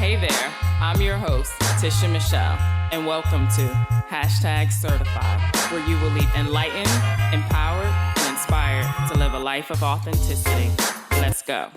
Hey there, I'm your host, Tisha Michelle, and welcome to #Certified, where you will leave enlightened, empowered, and inspired to live a life of authenticity. Let's go.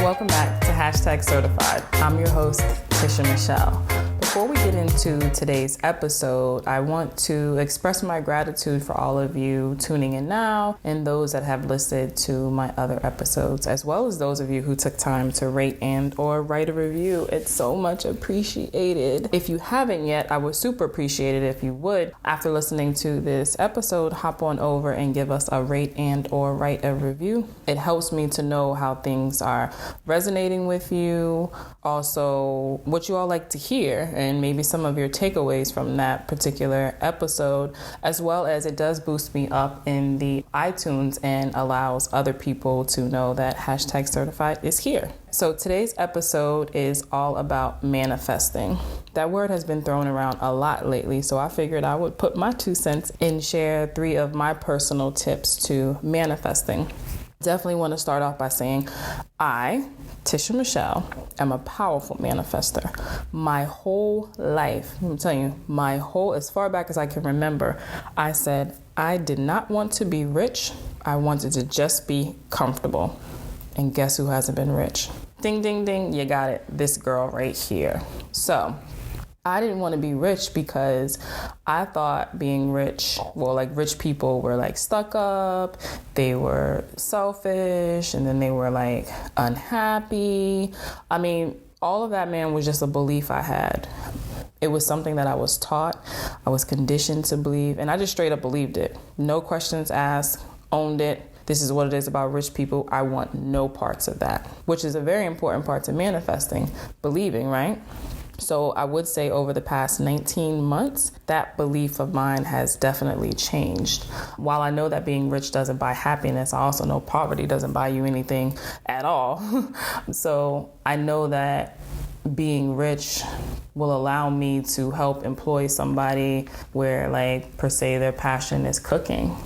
Welcome back to #Certified. I'm your host, Tisha Michelle. Before we get into today's episode, I want to express my gratitude for all of you tuning in now and those that have listened to my other episodes, as well as those of you who took time to rate and or write a review. It's so much appreciated. If you haven't yet, I would super appreciate it if you would, after listening to this episode, hop on over and give us a rate and or write a review. It helps me to know how things are resonating with you, also what you all like to hear, and maybe some of your takeaways from that particular episode, as well as it does boost me up in the iTunes and allows other people to know that #Certified is here. So today's episode is all about manifesting. That word has been thrown around a lot lately, so I figured I would put my 2 cents and share 3 of my personal tips to manifesting. Definitely want to start off by saying I, Tisha Michelle, am a powerful manifester. My whole life, I'm telling you, as far back as I can remember, I said I did not want to be rich. I wanted to just be comfortable. And guess who hasn't been rich? Ding, ding, ding, you got it. This girl right here. So I didn't want to be rich because I thought being rich, rich people were like stuck up, they were selfish, and then they were like unhappy. I mean, all of that, man, was just a belief I had. It was something that I was taught, I was conditioned to believe, and I just straight up believed it. No questions asked, owned it. This is what it is about rich people. I want no parts of that, which is a very important part to manifesting, believing, right? So I would say over the past 19 months, that belief of mine has definitely changed. While I know that being rich doesn't buy happiness, I also know poverty doesn't buy you anything at all. So I know that being rich will allow me to help employ somebody where, per se, their passion is cooking.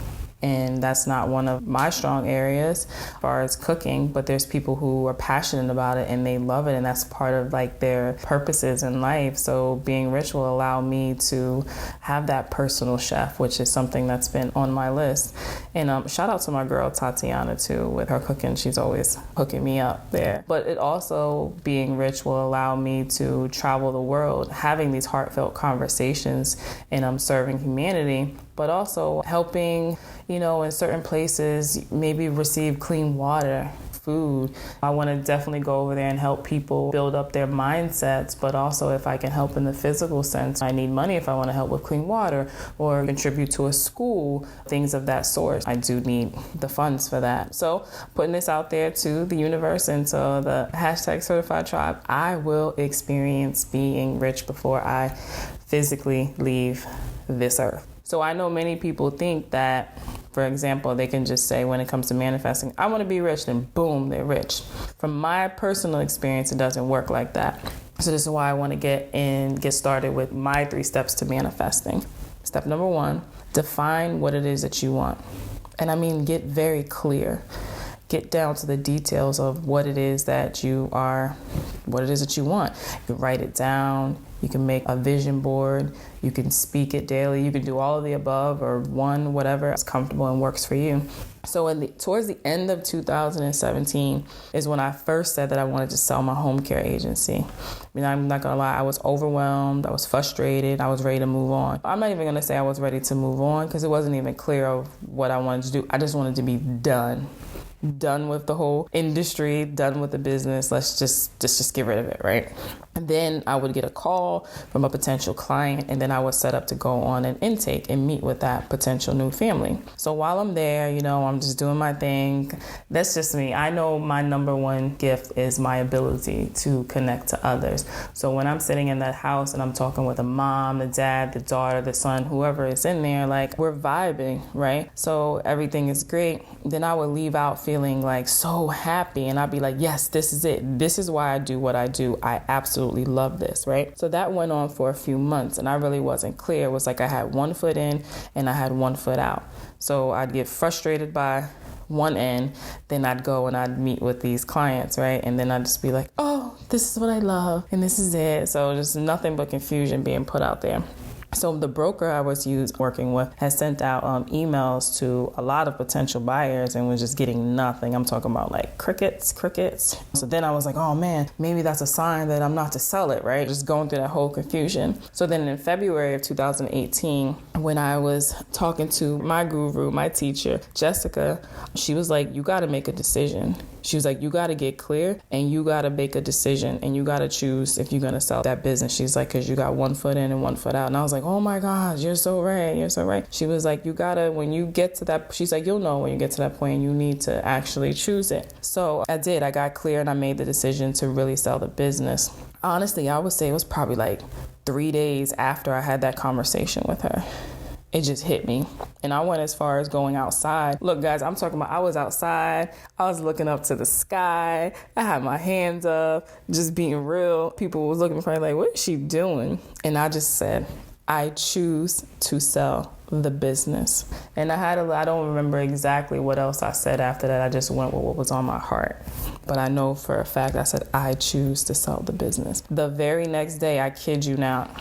And that's not one of my strong areas as far as cooking, but there's people who are passionate about it and they love it, and that's part of their purposes in life. So being rich will allow me to have that personal chef, which is something that's been on my list. And shout out to my girl Tatiana too with her cooking. She's always hooking me up there. But it also, being rich will allow me to travel the world, having these heartfelt conversations, and I'm serving humanity, but also helping, in certain places, maybe receive clean water, food. I want to definitely go over there and help people build up their mindsets, but also if I can help in the physical sense, I need money if I want to help with clean water or contribute to a school, things of that sort. I do need the funds for that. So putting this out there to the universe and to the #Certified tribe, I will experience being rich before I physically leave this earth. So I know many people think that, for example, they can just say when it comes to manifesting, I want to be rich, then boom, they're rich. From my personal experience, it doesn't work like that. So this is why I want to get started with my 3 steps to manifesting. Step number 1, define what it is that you want. And I mean, get very clear. Get down to the details of what it is that you want. You can write it down. You can make a vision board. You can speak it daily. You can do all of the above or one, whatever is comfortable and works for you. So towards the end of 2017 is when I first said that I wanted to sell my home care agency. I mean, I'm not going to lie. I was overwhelmed. I was frustrated. I was ready to move on. I'm not even going to say I was ready to move on because it wasn't even clear of what I wanted to do. I just wanted to be done with the whole industry, done with the business. Let's just get rid of it, right? And then I would get a call from a potential client, and then I was set up to go on an intake and meet with that potential new family. So while I'm there, I'm just doing my thing. That's just me. I know my number one gift is my ability to connect to others. So when I'm sitting in that house and I'm talking with a mom, the dad, the daughter, the son, whoever is in there, we're vibing, right? So everything is great. Then I would leave out feeling so happy, and I'd be like, yes, this is it. This is why I do what I do. I absolutely love this, right? So that went on for a few months, and I really wasn't clear. It was I had one foot in and I had one foot out. So I'd get frustrated by one end, then I'd go and I'd meet with these clients, right? And then I'd just be like, oh, this is what I love and this is it. So just nothing but confusion being put out there. So the broker I was working with has sent out emails to a lot of potential buyers and was just getting nothing. I'm talking about like crickets. So then I was like, oh man, maybe that's a sign that I'm not to sell it, right? Just going through that whole confusion. So then in February of 2018, when I was talking to my guru, my teacher, Jessica, she was like, you got to make a decision. She was like, you got to get clear and you got to make a decision and you got to choose if you're going to sell that business. She's like, because you got 1 foot in and 1 foot out. And I was like, oh my gosh, you're so right. You're so right. She was like, you got to, when you get to that, she's like, you'll know when you get to that point, you need to actually choose it. So I did. I got clear and I made the decision to really sell the business. Honestly, I would say it was probably like 3 days after I had that conversation with her. It just hit me. And I went as far as going outside. Look, guys, I'm talking about I was outside. I was looking up to the sky. I had my hands up, just being real. People was looking for me like, what is she doing? And I just said, I choose to sell the business. And I don't remember exactly what else I said after that. I just went with what was on my heart. But I know for a fact I said, I choose to sell the business. The very next day, I kid you not,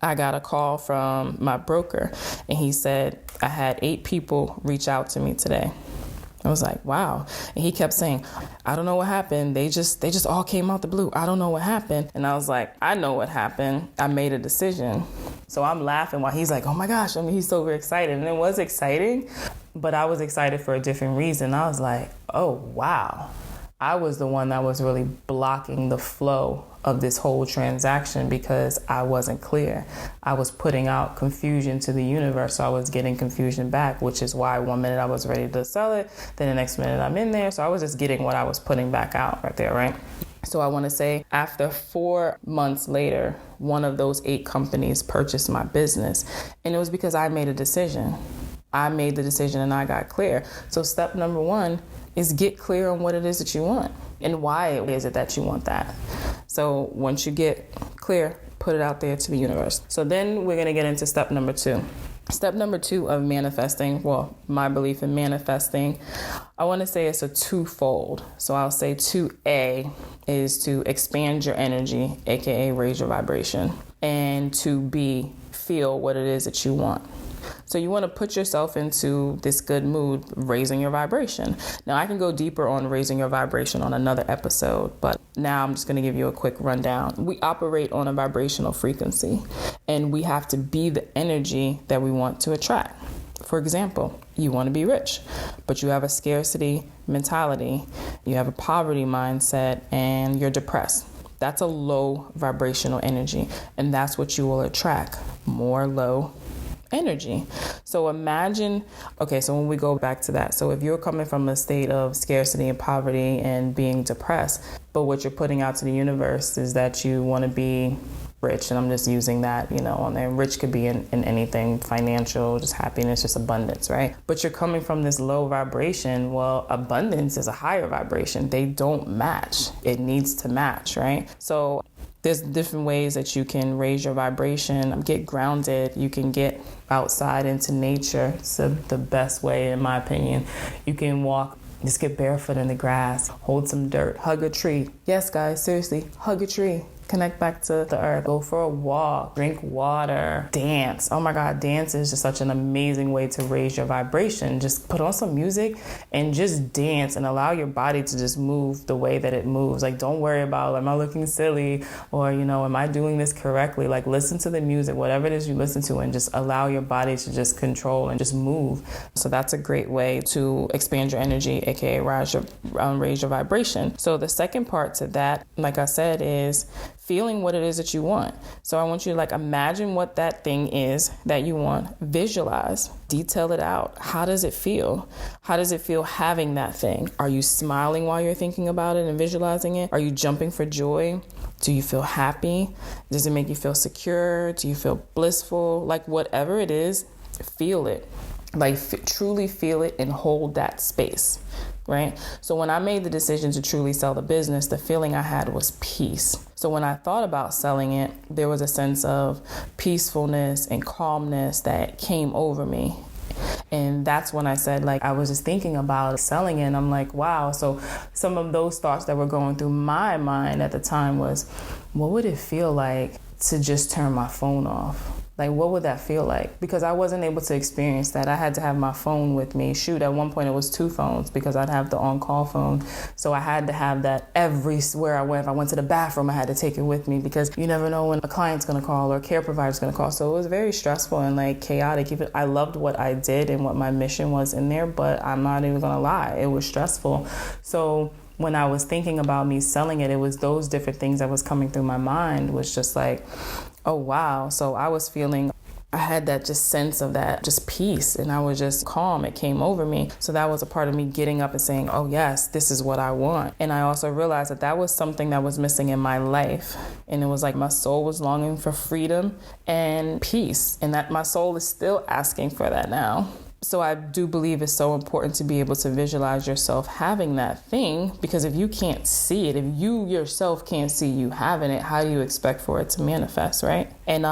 I got a call from my broker and he said, I had 8 people reach out to me today. I was like, wow. And he kept saying, I don't know what happened. They just all came out the blue. I don't know what happened. And I was like, I know what happened. I made a decision. So I'm laughing while he's like, oh my gosh. I mean, he's so very excited. And it was exciting, but I was excited for a different reason. I was like, oh, wow. I was the one that was really blocking the flow of this whole transaction because I wasn't clear. I was putting out confusion to the universe, so I was getting confusion back, which is why 1 minute I was ready to sell it, then the next minute I'm in there. So I was just getting what I was putting back out right there, right? So I want to say after 4 months later, one of those 8 companies purchased my business. And it was because I made a decision. I made the decision and I got clear. So step number 1 is get clear on what it is that you want and why is it that you want that. So once you get clear, put it out there to the universe. So then we're going to get into step number 2. Step number 2 of manifesting, well, my belief in manifesting, I want to say it's a twofold. So I'll say 2A is to expand your energy, aka raise your vibration, and 2B, feel what it is that you want. So you want to put yourself into this good mood, raising your vibration. Now, I can go deeper on raising your vibration on another episode, but now I'm just going to give you a quick rundown. We operate on a vibrational frequency, and we have to be the energy that we want to attract. For example, you want to be rich, but you have a scarcity mentality, you have a poverty mindset, and you're depressed. That's a low vibrational energy, and that's what you will attract, more low energy. So imagine, okay, so when we go back to that, so if you're coming from a state of scarcity and poverty and being depressed, but what you're putting out to the universe is that you want to be rich, and I'm just using that, on there. Rich could be in anything, financial, just happiness, just abundance, right? But you're coming from this low vibration. Well, abundance is a higher vibration. They don't match. It needs to match, right? So there's different ways that you can raise your vibration, get grounded. You can get outside into nature. It's the best way, in my opinion. You can walk, just get barefoot in the grass, hold some dirt, hug a tree. Yes, guys, seriously, hug a tree. Connect back to the earth. Go for a walk, drink water, dance. Oh my God, dance is just such an amazing way to raise your vibration. Just put on some music and just dance and allow your body to just move the way that it moves. Like, don't worry about, am I looking silly? Or, am I doing this correctly? Like, listen to the music, whatever it is you listen to, and just allow your body to just control and just move. So that's a great way to expand your energy, aka raise your vibration. So the second part to that, like I said, is feeling what it is that you want. So I want you to imagine what that thing is that you want. Visualize, detail it out. How does it feel? How does it feel having that thing? Are you smiling while you're thinking about it and visualizing it? Are you jumping for joy? Do you feel happy? Does it make you feel secure? Do you feel blissful? Whatever it is, feel it. Truly feel it and hold that space. Right? So when I made the decision to truly sell the business, the feeling I had was peace. So when I thought about selling it, there was a sense of peacefulness and calmness that came over me. And that's when I said, like, I was just thinking about selling it. And I'm like, wow. So some of those thoughts that were going through my mind at the time was, what would it feel like to just turn my phone off? Like, what would that feel like? Because I wasn't able to experience that. I had to have my phone with me. Shoot, at one point it was 2 phones because I'd have the on-call phone. So I had to have that everywhere I went. If I went to the bathroom, I had to take it with me because you never know when a client's going to call or a care provider's going to call. So it was very stressful and like chaotic. Even I loved what I did and what my mission was in there, but I'm not even going to lie. It was stressful. So when I was thinking about me selling it, it was those different things that was coming through my mind, was just like, oh, wow. So I was feeling, I had that just sense of that, just peace. And I was just calm. It came over me. So that was a part of me getting up and saying, oh, yes, this is what I want. And I also realized that that was something that was missing in my life. And it was like my soul was longing for freedom and peace. And that my soul is still asking for that now. So I do believe it's so important to be able to visualize yourself having that thing, because if you can't see it, if you yourself can't see you having it, how do you expect for it to manifest, right? And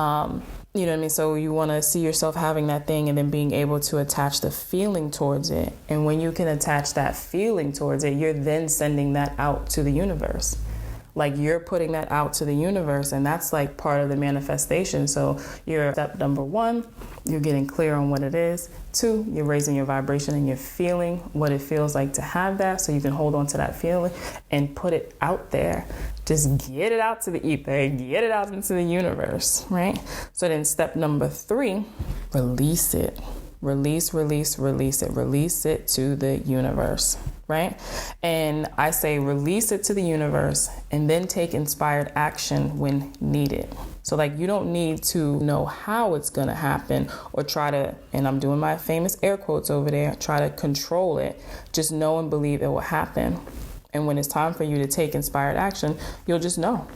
you know what I mean? So you want to see yourself having that thing and then being able to attach the feeling towards it. And when you can attach that feeling towards it, you're then sending that out to the universe. Like you're putting that out to the universe, and that's like part of the manifestation. So you're step number 1, you're getting clear on what it is. 2, you're raising your vibration and you're feeling what it feels like to have that, so you can hold on to that feeling and put it out there. Just get it out to the ether, get it out into the universe, right? So then step number 3, release it. Release it to the universe, right? And I say release it to the universe and then take inspired action when needed. So like you don't need to know how it's going to happen or try to, and I'm doing my famous air quotes over there, try to control it. Just know and believe it will happen. And when it's time for you to take inspired action, you'll just know.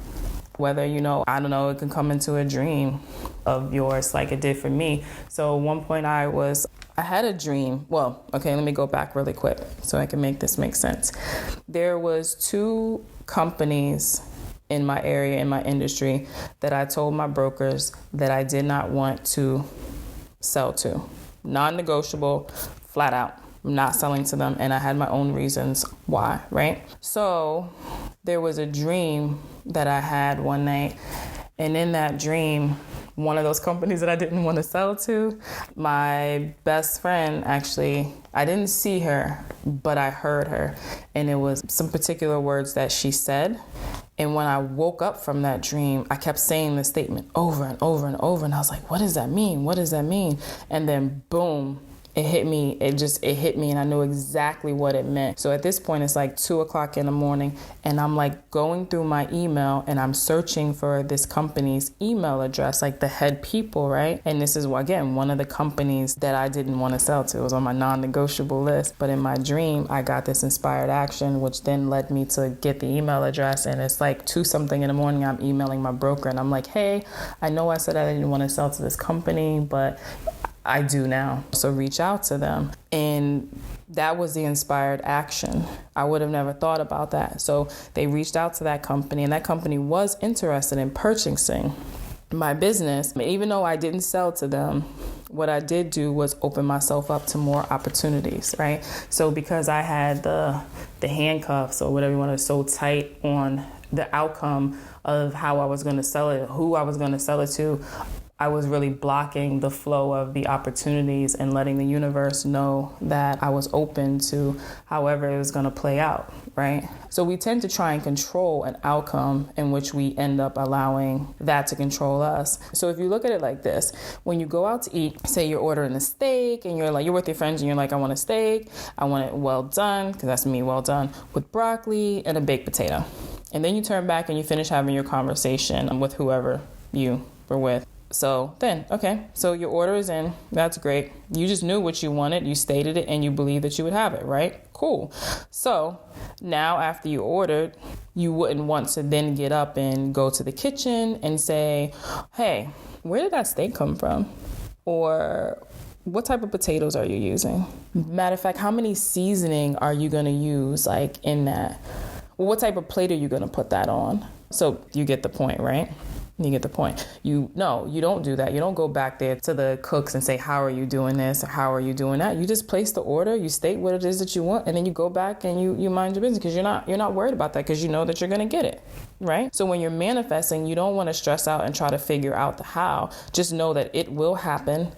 Whether, you know, I don't know, it can come into a dream of yours like it did for me. So at one point I had a dream. Well, okay, let me go back really quick so I can make this make sense. There was 2 companies in my area, in my industry, that I told my brokers that I did not want to sell to. Non-negotiable, flat out. I'm not selling to them, and I had my own reasons why, right? So there was a dream that I had one night, and in that dream, one of those companies that I didn't want to sell to, my best friend, actually, I didn't see her, but I heard her, and it was some particular words that she said. And when I woke up from that dream, I kept saying the statement over and over and over, and I was like, what does that mean? What does that mean? And then boom, it hit me. It hit me, and I knew exactly what it meant. So at this point, it's like 2:00 in the morning, and I'm like going through my email, and I'm searching for this company's email address, like the head people, right? And this is, again, one of the companies that I didn't want to sell to. It was on my non-negotiable list. But in my dream, I got this inspired action, which then led me to get the email address. And it's like 2-something in the morning, I'm emailing my broker, and I'm like, hey, I know I said I didn't want to sell to this company, but I do now. So reach out to them. And that was the inspired action. I would have never thought about that. So they reached out to that company, and that company was interested in purchasing my business. Even though I didn't sell to them, what I did do was open myself up to more opportunities, right? So because I had the handcuffs or whatever you want to, so tight on the outcome of how I was going to sell it, who I was going to sell it to, I was really blocking the flow of the opportunities and letting the universe know that I was open to however it was going to play out, right? So we tend to try and control an outcome in which we end up allowing that to control us. So if you look at it like this, when you go out to eat, say you're ordering a steak and you're with your friends and you're like, I want a steak, I want it well done, because that's me, well done, with broccoli and a baked potato. And then you turn back and you finish having your conversation with whoever you were with. So then, okay, so your order is in. That's great. You just knew what you wanted. You stated it and you believed that you would have it, right? Cool. So now after you ordered, you wouldn't want to then get up and go to the kitchen and say, hey, where did that steak come from? Or what type of potatoes are you using? Matter of fact, how many seasoning are you going to use in that? Well, what type of plate are you going to put that on? So you get the point, right? You get the point. You don't do that. You don't go back there to the cooks and say, how are you doing this? Or how are you doing that? You just place the order, you state what it is that you want, and then you go back and you mind your business, because you're not worried about that, because you know that you're going to get it, right? So when you're manifesting, you don't want to stress out and try to figure out the how. Just know that it will happen,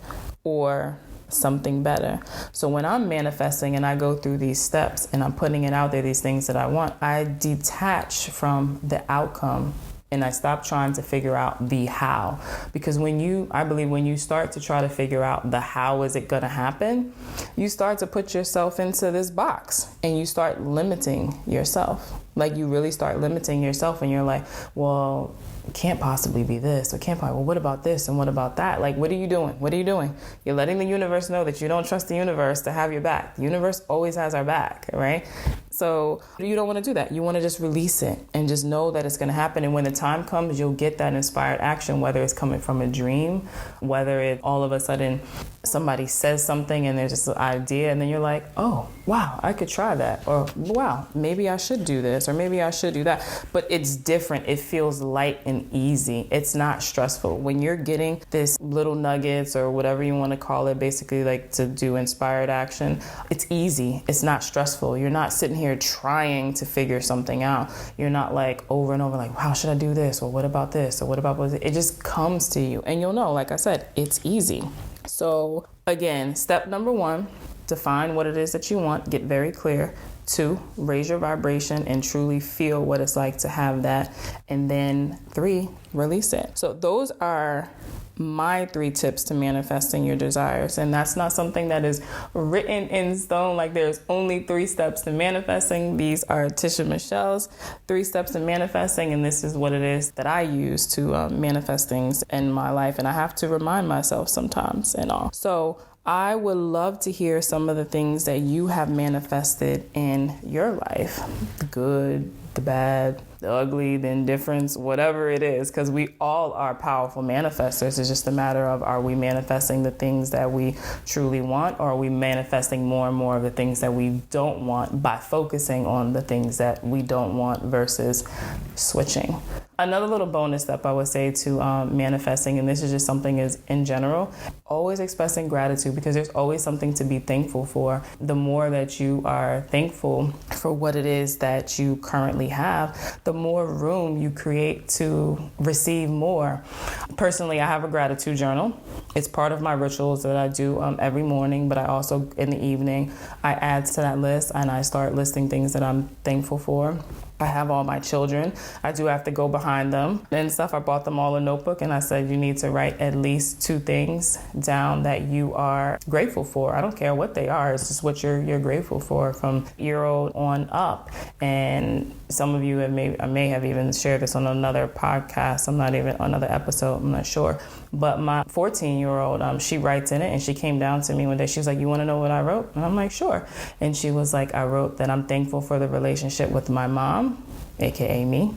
or something better. So when I'm manifesting and I go through these steps and I'm putting it out there, these things that I want, I detach from the outcome and I stop trying to figure out the how. Because I believe when you start to try to figure out the how is it going to happen, you start to put yourself into this box and you start limiting yourself. Like you really start limiting yourself, and you're like, well, it can't possibly be this, or well, what about this and what about that? Like, what are you doing? What are you doing? You're letting the universe know that you don't trust the universe to have your back. The universe always has our back, right? So you don't want to do that. You want to just release it and just know that it's going to happen. And when the time comes, you'll get that inspired action, whether it's coming from a dream, whether it all of a sudden somebody says something and there's just an idea, and then you're like, oh, wow, I could try that. Or, wow, maybe I should do this, or maybe I should do that. But it's different. It feels light and easy. It's not stressful. When you're getting this little nuggets or whatever you want to call it, basically like to do inspired action, it's easy. It's not stressful. You're not sitting here trying to figure something out. You're not like over and over like, how should I do this? Or what about this? Or what about this? It just comes to you. And you'll know, like I said, it's easy. So again, step number 1, define what it is that you want. Get very clear. 2, raise your vibration and truly feel what it's like to have that. And then 3, release it. So those are my 3 tips to manifesting your desires. And that's not something that is written in stone, like there's only 3 steps to manifesting. These are Tisha Michelle's 3 steps to manifesting, and this is what it is that I use to manifest things in my life. And I have to remind myself sometimes and all. So I would love to hear some of the things that you have manifested in your life, the good, the bad, the ugly, the indifference, whatever it is, because we all are powerful manifestors. It's just a matter of, are we manifesting the things that we truly want, or are we manifesting more and more of the things that we don't want by focusing on the things that we don't want versus switching. Another little bonus step I would say to manifesting, and this is just something is in general, always expressing gratitude, because there's always something to be thankful for. The more that you are thankful for what it is that you currently have, the more room you create to receive more. Personally, I have a gratitude journal. It's part of my rituals that I do every morning, but I also, in the evening, I add to that list and I start listing things that I'm thankful for. I have all my children. I do have to go behind them and stuff. I bought them all a notebook, and I said, you need to write at least 2 things down that you are grateful for. I don't care what they are. It's just what you're grateful for from year-old on up. And some of you I may have even shared this on another podcast. I'm not even on another episode. I'm not sure. But my 14-year-old, she writes in it, and she came down to me one day. She was like, you want to know what I wrote? And I'm like, sure. And she was like, I wrote that I'm thankful for the relationship with my mom, aka me.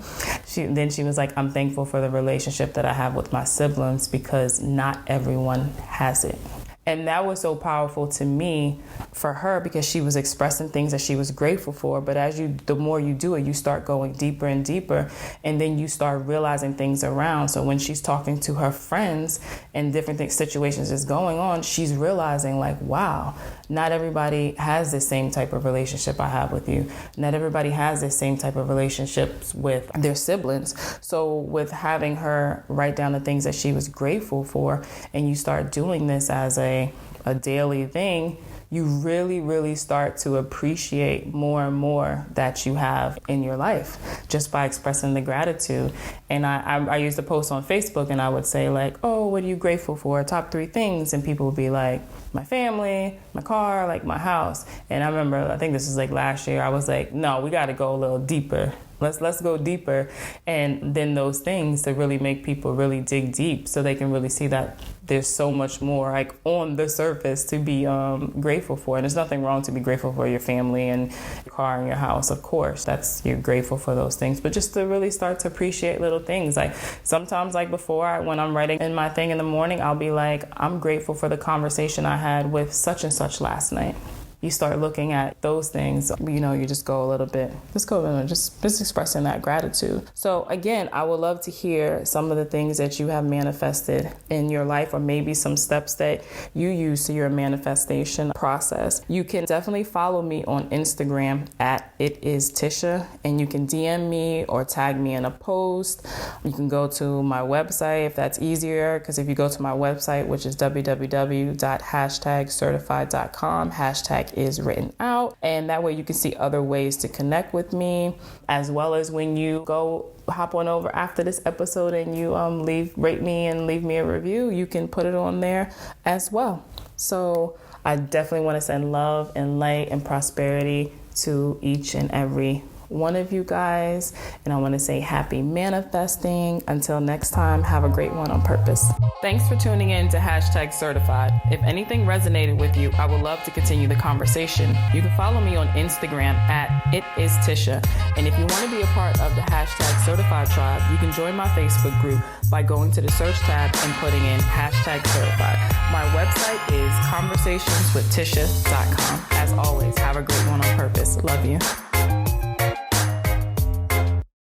Then she was like, I'm thankful for the relationship that I have with my siblings, because not everyone has it. And that was so powerful to me for her, because she was expressing things that she was grateful for. But the more you do it, you start going deeper and deeper, and then you start realizing things around. So when she's talking to her friends and different situations is going on, she's realizing like, wow, not everybody has the same type of relationship I have with you. Not everybody has the same type of relationships with their siblings. So with having her write down the things that she was grateful for, and you start doing this as a daily thing, you really, really start to appreciate more and more that you have in your life just by expressing the gratitude. And I used to post on Facebook, and I would say like, oh, what are you grateful for? Top 3 things. And people would be like, my family, my car, like my house. And I remember, I think this was like last year, I was like, no, we got to go a little deeper. Let's go deeper. And then those things to really make people really dig deep, so they can really see that there's so much more like on the surface to be grateful for. And there's nothing wrong to be grateful for your family and your car and your house. Of course, you're grateful for those things. But just to really start to appreciate little things. Like sometimes, like when I'm writing in my thing in the morning, I'll be like, I'm grateful for the conversation I had with such and such last night. you start looking at those things, you just go a little bit, just expressing that gratitude. So again, I would love to hear some of the things that you have manifested in your life, or maybe some steps that you use to your manifestation process. You can definitely follow me on Instagram at @itistisha, and you can DM me or tag me in a post. You can go to my website if that's easier, because if you go to my website, which is www.hashtagcertified.com, hashtag is written out, and that way you can see other ways to connect with me, as well as when you go hop on over after this episode and you rate me and leave me a review, you can put it on there as well. So I definitely want to send love and light and prosperity to each and every one of you guys, and I want to say happy manifesting. Until next time, have a great one on purpose. Thanks for tuning in to Hashtag Certified. If anything resonated with you, I would love to continue the conversation. You can follow me on Instagram at @itistisha, and if you want to be a part of the Hashtag Certified tribe, you can join my Facebook group by going to the search tab and putting in Hashtag Certified. My website is conversationswithtisha.com. As always, have a great one on purpose. Love you.